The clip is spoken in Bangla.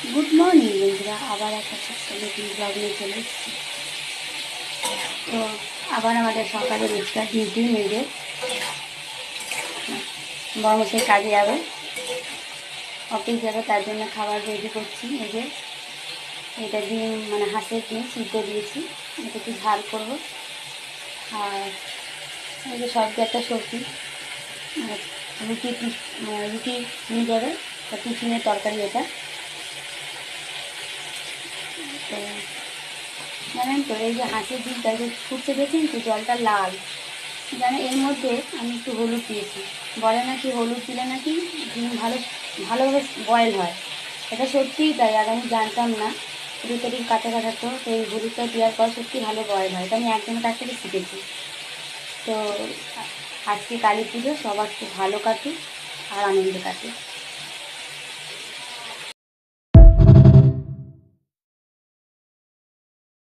গুড মর্নিং বন্ধুরা, আবার একটা নতুন ব্লগ নিয়ে চলে এসেছি। তো আবার আমাদের সকালে এক্সট্রা ডিউটি মেয়েদের বড়মশাই কাজে যাবে, অফিস যাবে, তার জন্য খাবার রেডি করছি। এই যে এটা ডিম মানে হাঁসের ডিম সিদ্ধ দিয়েছি, এটা একটু ঝাল করবো। আর এই যে সবজি একটা সবজি, রুটি রুটি নিয়ে যাবে, টিফিনের তরকারি এটা। তো জানেন তো, এই যে হাঁসের ডিমটা যে ফুটতে দেখছেন তো, জলটা লাল, জানেন এর মধ্যে আমি একটু হলুদ দিয়েছি। বলে নাকি হলুদ দিলে নাকি ডিম ভালোভাবে বয়েল হয়। এটা সত্যিই তাই, আর আমি জানতাম না। রুটি কাটা তো এই হলুদটা দেওয়ার পর সত্যি ভালো বয়েল হয়, এটা আমি একজনের কাছ থেকে শিখেছি। তো আজকে কালী পুজো, সবার খুব ভালো কাটুক আর আনন্দে কাটুক।